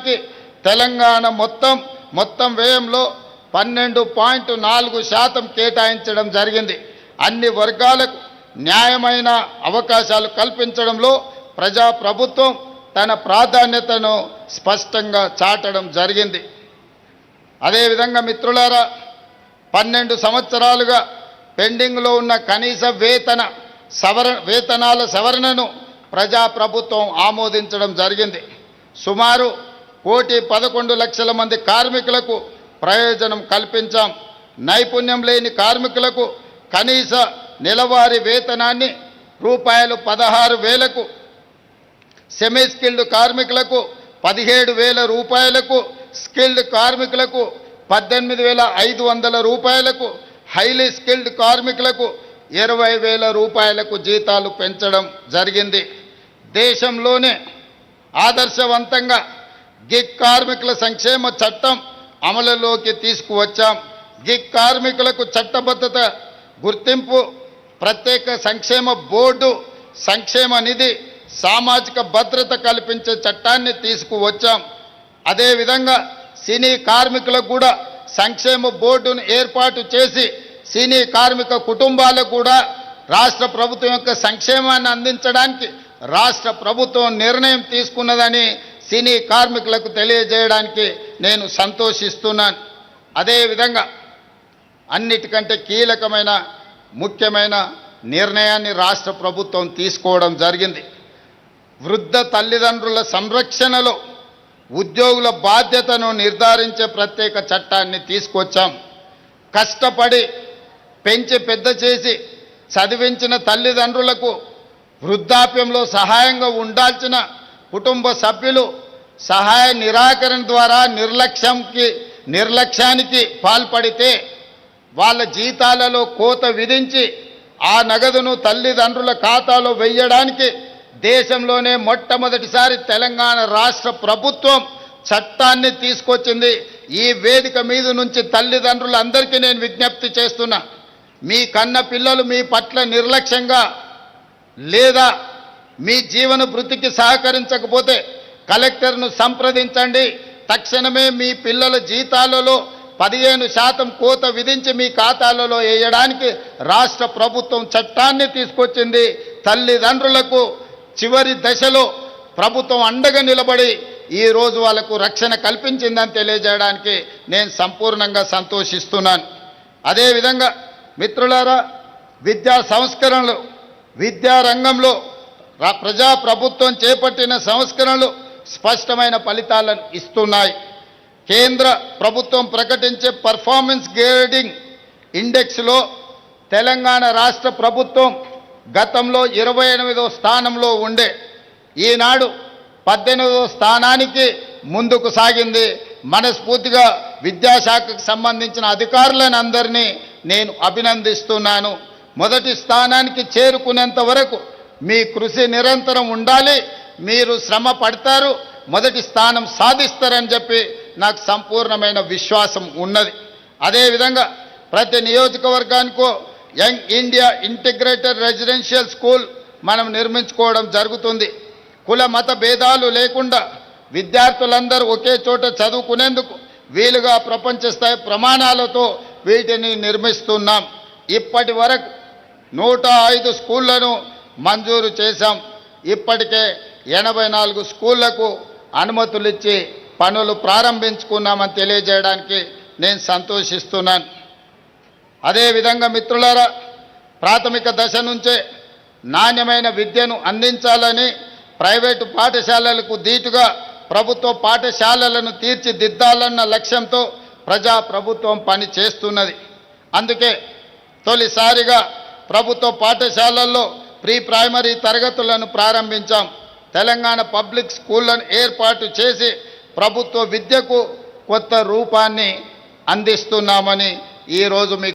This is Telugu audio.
సంక్షేమానికి తెలంగాణ మొత్తం వ్యయంలో 12.4% కేటాయించడం జరిగింది. అన్ని వర్గాలకు న్యాయమైన అవకాశాలు కల్పించడంలో ప్రజాప్రభుత్వం తన ప్రాధాన్యతను స్పష్టంగా చాటడం జరిగింది. అదేవిధంగా మిత్రులారా, 12 సంవత్సరాలుగా పెండింగ్లో ఉన్న కనీస వేతనాల సవరణను ప్రజాప్రభుత్వం ఆమోదించడం జరిగింది. సుమారు 1,11,00,000 మంది కార్మికులకు ప్రయోజనం కల్పించాం. నైపుణ్యం లేని కార్మికులకు కనీస నెలవారీ వేతనాన్ని రూ16,000కు, సెమీ స్కిల్డ్ కార్మికులకు 17,000 రూపాయలకు, స్కిల్డ్ కార్మికులకు 18,500 రూపాయలకు, హైలీ స్కిల్డ్ కార్మికులకు 20,000 రూపాయలకు జీతాలు పెంచడం జరిగింది. దేశంలోనే ఆదర్శవంతంగా గిగ్ కార్మికుల సంక్షేమ చట్టం అమలులోకి తీసుకువచ్చాం. గిగ్ కార్మికులకు చట్టబద్ధత, గుర్తింపు, ప్రత్యేక సంక్షేమ బోర్డు, సంక్షేమ నిధి, సామాజిక భద్రత కల్పించే చట్టాన్ని తీసుకువచ్చాం. అదేవిధంగా సినీ కార్మికులకు కూడా సంక్షేమ బోర్డును ఏర్పాటు చేసి సినీ కార్మిక కుటుంబాలకు కూడా రాష్ట్ర ప్రభుత్వం యొక్క సంక్షేమాన్ని అందించడానికి రాష్ట్ర ప్రభుత్వం నిర్ణయం తీసుకున్నదని సినీ కార్మికులకు తెలియజేయడానికి నేను సంతోషిస్తున్నాను. అదేవిధంగా అన్నిటికంటే కీలకమైన ముఖ్యమైన నిర్ణయాన్ని రాష్ట్ర ప్రభుత్వం తీసుకోవడం జరిగింది. వృద్ధ తల్లిదండ్రుల సంరక్షణలో ఉద్యోగుల బాధ్యతను నిర్ధారించే ప్రత్యేక చట్టాన్ని తీసుకొచ్చాం. కష్టపడి పెంచి పెద్ద చేసి చదివించిన తల్లిదండ్రులకు వృద్ధాప్యంలో సహాయంగా ఉండాల్సిన కుటుంబ సభ్యులు సహాయ నిరాకరణ ద్వారా నిర్లక్ష్యానికి పాల్పడితే వాళ్ళ జీతాలలో కోత విధించి ఆ నగదును తల్లిదండ్రుల ఖాతాలో వెయ్యడానికి దేశంలోనే మొట్టమొదటిసారి తెలంగాణ రాష్ట్ర ప్రభుత్వం చట్టాన్ని తీసుకొచ్చింది. ఈ వేదిక మీద నుంచి తల్లిదండ్రులందరికీ నేను విజ్ఞప్తి చేస్తున్నా, మీ కన్న పిల్లలు మీ పట్ల నిర్లక్ష్యంగా లేదా మీ జీవన వృత్తికి సహకరించకపోతే కలెక్టర్ను సంప్రదించండి. తక్షణమే మీ పిల్లల జీతాలలో 15% కోత విధించి మీ ఖాతాలలో వేయడానికి రాష్ట్ర ప్రభుత్వం చట్టాన్ని తీసుకొచ్చింది. తల్లిదండ్రులకు చివరి దశలో ప్రభుత్వం అండగా నిలబడి ఈరోజు వాళ్లకు రక్షణ కల్పించిందని తెలియజేయడానికి నేను సంపూర్ణంగా సంతోషిస్తున్నాను. అదేవిధంగా మిత్రులారా, విద్యా సంస్కరణలు, విద్యారంగంలో ప్రజాప్రభుత్వం చేపట్టిన సంస్కరణలు స్పష్టమైన ఫలితాలను ఇస్తున్నాయి. కేంద్ర ప్రభుత్వం ప్రకటించే పర్ఫార్మెన్స్ గ్రేడింగ్ ఇండెక్స్లో తెలంగాణ రాష్ట్ర ప్రభుత్వం గతంలో 28వ స్థానంలో ఉండే ఈనాడు 18వ స్థానానికి ముందుకు సాగింది. మనస్ఫూర్తిగా విద్యాశాఖకు సంబంధించిన అధికారులను అందరినీ నేను అభినందిస్తున్నాను. మొదటి స్థానానికి చేరుకునేంత వరకు మీ కృషి నిరంతరం ఉండాలి. మీరు శ్రమ పడతారు, మొదటి స్థానం సాధిస్తారని చెప్పి నాకు సంపూర్ణమైన విశ్వాసం ఉన్నది. అదేవిధంగా ప్రతి నియోజకవర్గానికో Young India integrated residential school మనం నిర్మించుకోవడం జరుగుతుంది. కుల మత భేదాలు లేకుండా విద్యార్థులందరూ ఒకే చోట చదువుకునేందుకు వీలుగా ప్రపంచ స్థాయి ప్రమాణాలతో వీటిని నిర్మిస్తున్నాం. ఇప్పటి వరకు 105 స్కూళ్లను మంజూరు చేశాం. ఇప్పటికే 84 స్కూళ్లకు అనుమతులు ఇచ్చి పనులు ప్రారంభించుకున్నామని తెలియజేయడానికి నేను సంతోషిస్తున్నాను. అదేవిధంగా మిత్రులారా, ప్రాథమిక దశ నుంచే నాణ్యమైన విద్యను అందించాలని ప్రైవేటు పాఠశాలలకు ధీటుగా ప్రభుత్వ పాఠశాలలను తీర్చిదిద్దాలన్న లక్ష్యంతో ప్రజాప్రభుత్వం పని చేస్తున్నది. అందుకే తొలిసారిగా ప్రభుత్వ పాఠశాలల్లో ప్రీ ప్రైమరీ తరగతులను ప్రారంభించాం. తెలంగాణ పబ్లిక్ స్కూళ్లను ఏర్పాటు చేసి ప్రభుత్వ విద్యకు కొత్త రూపాన్ని అందిస్తున్నామని ఈరోజు మీకు